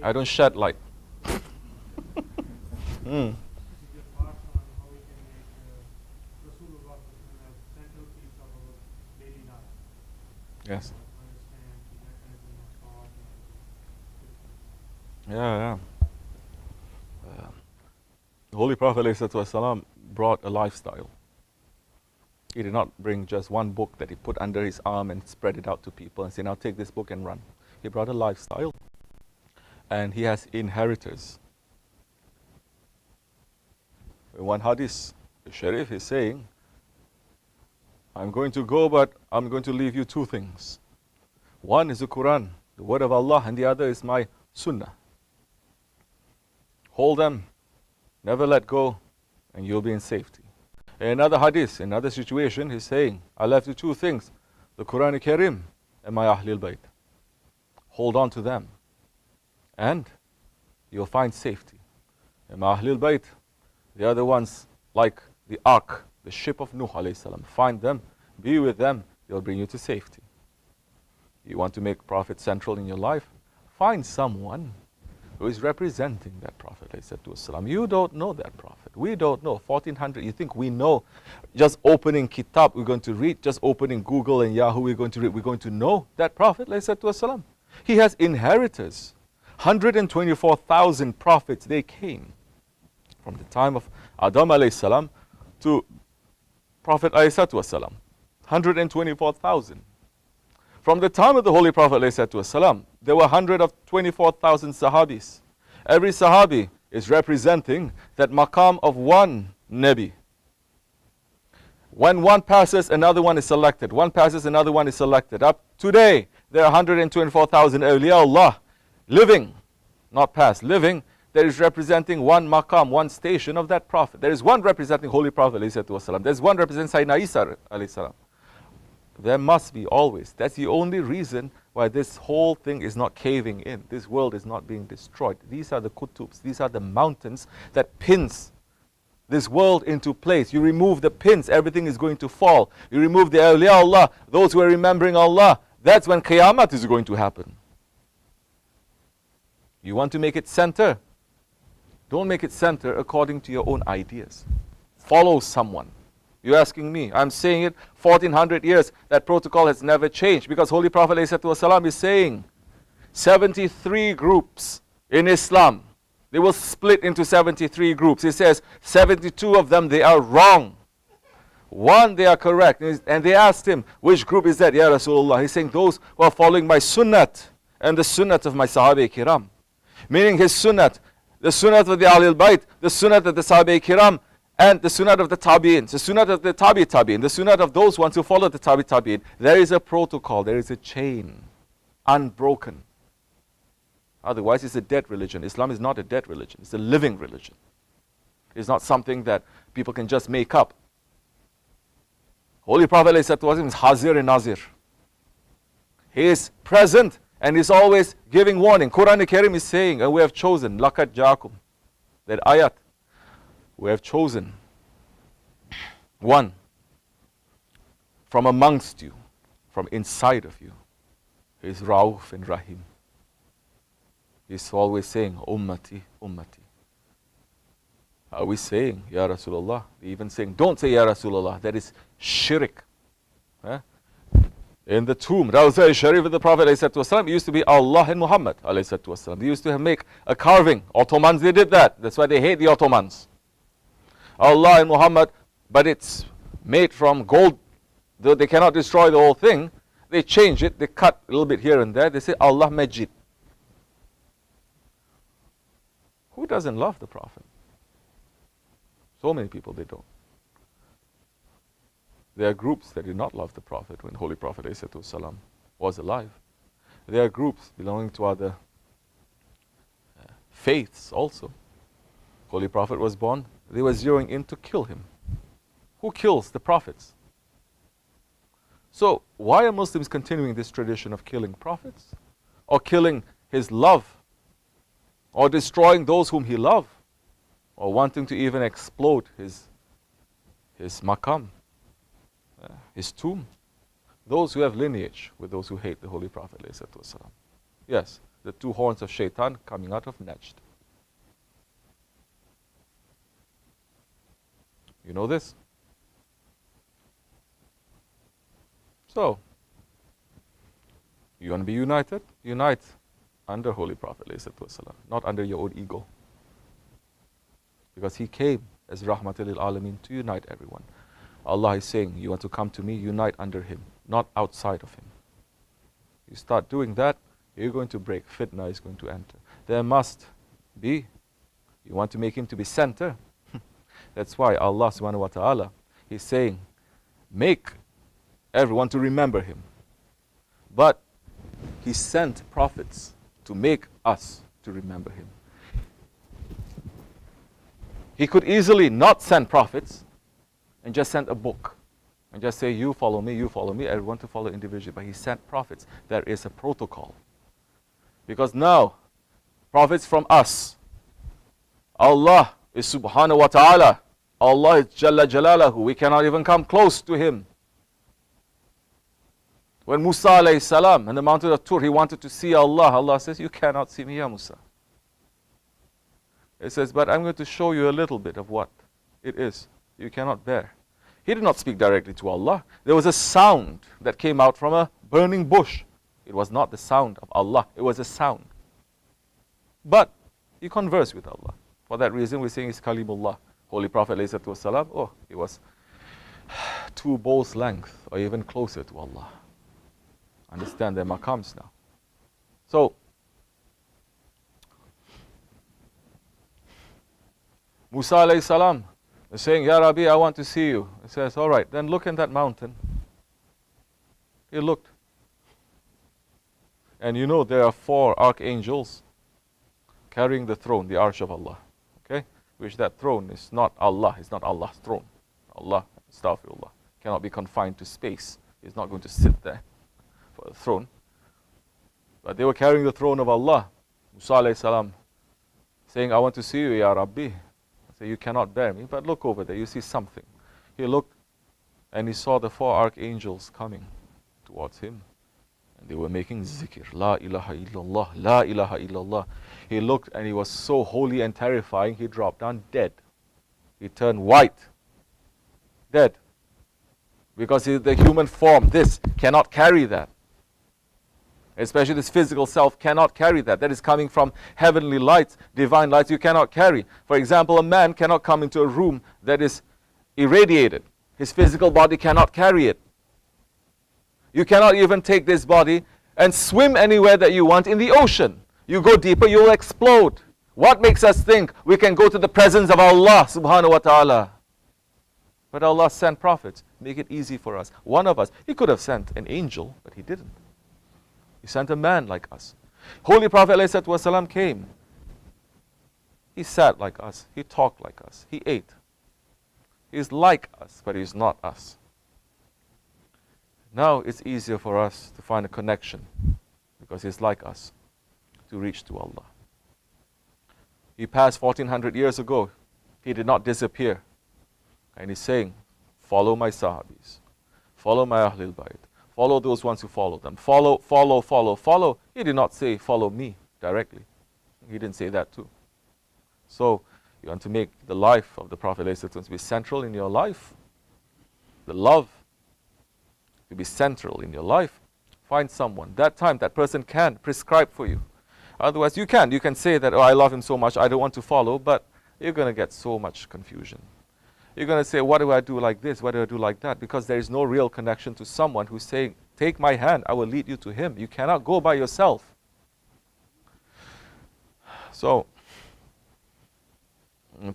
I don't shed light. Mm. Yes. Yeah. The Holy Prophet ﷺ brought a lifestyle. He did not bring just one book that he put under his arm and spread it out to people and say, now take this book and run. He brought a lifestyle. And he has inheritors. In one hadith, the Sharif is saying, I'm going to go, but I'm going to leave you two things. One is the Quran, the word of Allah, and the other is my sunnah. Hold them, never let go, and you'll be in safety. In another hadith, in another situation, he's saying, I left you two things, the Quran Karim and my Ahlul Bayt. Hold on to them, and you'll find safety. And my Ahlul Bayt, the other ones, like the ark, the ship of Nuh alayhi salam. Find them, be with them, they'll bring you to safety. You want to make Prophet central in your life? Find someone who is representing that Prophet ﷺ. You don't know that Prophet. We don't know. 1400, you think we know? Just opening Kitab, we're going to read. Just opening Google and Yahoo, we're going to read. We're going to know that Prophet ﷺ. He has inheritors. 124,000 prophets, they came. From the time of Adam ﷺ to Prophet ﷺ. 124,000. From the time of the Holy Prophet ﷺ, there were 124,000 Sahabis. Every Sahabi is representing that maqam of one Nabi. When one passes, another one is selected. One passes, another one is selected. Up today, there are 124,000 awliya Allah living, not past, living, that is representing one maqam, one station of that Prophet. There is one representing Holy Prophet ﷺ. There is one representing Sayyidina Isa ﷺ. There must be always. That's the only reason why this whole thing is not caving in. This world is not being destroyed. These are the kutubs. These are the mountains that pins this world into place. You remove the pins, everything is going to fall. You remove the awliya Allah, those who are remembering Allah. That's when Qiyamah is going to happen. You want to make it center? Don't make it center according to your own ideas. Follow someone. You're asking me. I'm saying it 1400 years. That protocol has never changed. Because Holy Prophet ﷺ is saying 73 groups in Islam. They will split into 73 groups. He says 72 of them, they are wrong. One, they are correct. And they asked him, which group is that, Ya Rasulullah? He's saying, those who are following my sunnat and the sunnat of my Sahabe Kiram. Meaning his sunnat, the sunnat of the Ahlul Bayt, the sunnat of the Sahabe Kiram, and the sunnat of the Tabi'in, the sunnat of the Tabi'in, the sunnat of those ones who follow the Tabi'in. There is a protocol, there is a chain, unbroken. Otherwise, it's a dead religion. Islam is not a dead religion, it's a living religion. It's not something that people can just make up. Holy Prophet ﷺ is Hazir and Nazir. He is present and is always giving warning. Quran Karim is saying, and we have chosen, Laqad Ja'akum, that ayat. We have chosen one from amongst you, from inside of you. He is Rauf and Rahim. He's always saying, Ummati, Ummati. Are we saying, Ya Rasulullah? We're even saying, don't say Ya Rasulullah. That is shirk. In the tomb, Rawza Sharif of the Prophet ﷺ, used to be Allah and Muhammad ﷺ. They used to make a carving. Ottomans, they did that. That's why they hate the Ottomans. Allah and Muhammad, but it's made from gold. Though they cannot destroy the whole thing, they change it, they cut a little bit here and there, they say Allah Majid. Who doesn't love the Prophet? So many people, they don't. There are groups that did not love the Prophet when Holy Prophet ﷺ was alive. There are groups belonging to other faiths also. Holy Prophet was born, they were zeroing in to kill him. Who kills the prophets? So why are Muslims continuing this tradition of killing prophets? Or killing his love? Or destroying those whom he loved? Or wanting to even explode his maqam, his tomb? Those who have lineage with those who hate the Holy Prophet ﷺ. Yes, the two horns of shaitan coming out of Najd. You know this? So, you want to be united? Unite under Holy Prophet ﷺ, not under your own ego. Because he came as Rahmatul lil Alameen to unite everyone. Allah is saying, you want to come to me, unite under him, not outside of him. You start doing that, you're going to break. Fitna is going to enter. There must be. You want to make him to be center. That's why Allah subhanahu wa ta'ala, He's saying, make everyone to remember him. But He sent prophets to make us to remember him. He could easily not send prophets and just send a book and just say, you follow me, everyone to follow individually. But He sent prophets. There is a protocol. Because now, prophets from us, Allah is subhanahu wa ta'ala. Allah is Jalla Jalalahu. We cannot even come close to Him. When Musa alayhi salam on the mountain of Tur, he wanted to see Allah. Allah says, you cannot see me, ya Musa. He says, but I'm going to show you a little bit of what it is you cannot bear. He did not speak directly to Allah. There was a sound that came out from a burning bush. It was not the sound of Allah. It was a sound. But he conversed with Allah. For that reason, we're saying it's Kalimullah. Holy Prophet ﷺ, oh, he was 2 bowls length or even closer to Allah. Understand their maqams now. So, Musa alayhi salam is saying, Ya Rabbi, I want to see you. He says, all right, then look in that mountain. He looked. And you know there are 4 archangels carrying the throne, the arsh of Allah. Okay? Which that throne is not Allah. It's not Allah's throne. Allah, astaghfirullah, cannot be confined to space. He's not going to sit there for the throne. But they were carrying the throne of Allah. Musa alayhi salam saying, I want to see you, Ya Rabbi. I say, you cannot bear me, but look over there, you see something. He looked and he saw the 4 archangels coming towards him. And they were making zikr, La ilaha illallah, La ilaha illallah. He looked and he was so holy and terrifying, he dropped down dead. He turned white, dead. Because the human form, this, cannot carry that. Especially this physical self cannot carry that. That is coming from heavenly lights, divine lights, you cannot carry. For example, a man cannot come into a room that is irradiated. His physical body cannot carry it. You cannot even take this body and swim anywhere that you want in the ocean. You go deeper, you will explode. What makes us think we can go to the presence of Allah subhanahu wa ta'ala? But Allah sent prophets, make it easy for us. One of us, He could have sent an angel, but He didn't. He sent a man like us. Holy Prophet ﷺ came. He sat like us. He talked like us. He ate. He's like us, but He's not us. Now it's easier for us to find a connection because He's like us to reach to Allah. He passed 1400 years ago. He did not disappear. And He's saying, follow my Sahabis. Follow my Ahlul Bayt. Follow those ones who follow them. Follow, follow, follow, follow. He did not say, follow me directly. He didn't say that too. So, you want to make the life of the Prophet ﷺ be central in your life. The love to be central in your life. Find someone. That time, that person can prescribe for you. Otherwise, you can say that, oh, I love him so much, I don't want to follow, but you're going to get so much confusion. You're going to say, what do I do like this? What do I do like that? Because there is no real connection to someone who's saying, take my hand, I will lead you to him. You cannot go by yourself. So,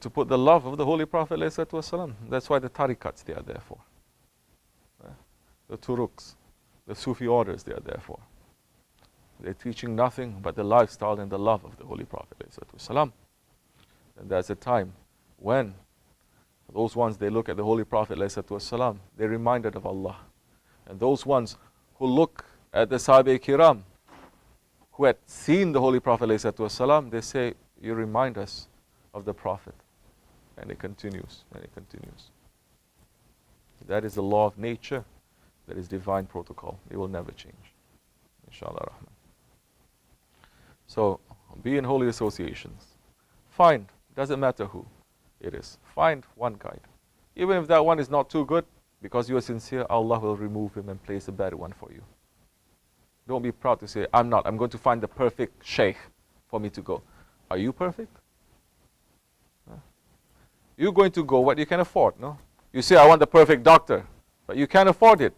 to put the love of the Holy Prophet ﷺ, that's why the tariqats they are there for. The turuks, the Sufi orders they are there for. They're teaching nothing but the lifestyle and the love of the Holy Prophet ﷺ. And there's a time when those ones, they look at the Holy Prophet ﷺ, they're reminded of Allah. And those ones who look at the Sahabe Kiram, who had seen the Holy Prophet ﷺ, they say, you remind us of the Prophet. And it continues, and it continues. That is the law of nature. That is divine protocol. It will never change. Inshallah Rahman. So be in holy associations. Find, doesn't matter who it is, find one guide. Even if that one is not too good, because you are sincere, Allah will remove him and place a better one for you. Don't be proud to say, I'm going to find the perfect sheikh for me to go. Are you perfect? You're going to go what you can afford, no? You say, I want the perfect doctor, but you can't afford it.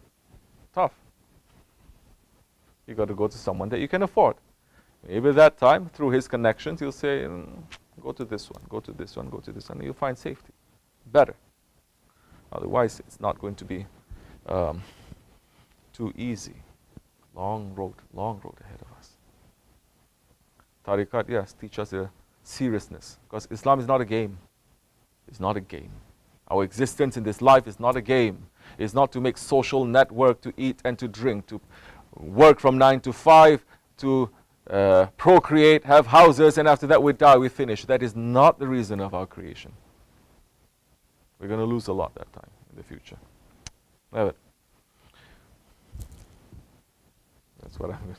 Tough. You got to go to someone that you can afford. Maybe that time, through his connections, he'll say, go to this one, go to this one, go to this one, and you'll find safety. Better. Otherwise, it's not going to be too easy. Long road ahead of us. Tariqat, yes, teach us a seriousness. Because Islam is not a game. It's not a game. Our existence in this life is not a game. It's not to make social network, to eat and to drink, to work from 9 to 5, to procreate, have houses, and after that we die, we finish. That is not the reason of our creation. We're going to lose a lot that time in the future. Have it. That's what I'm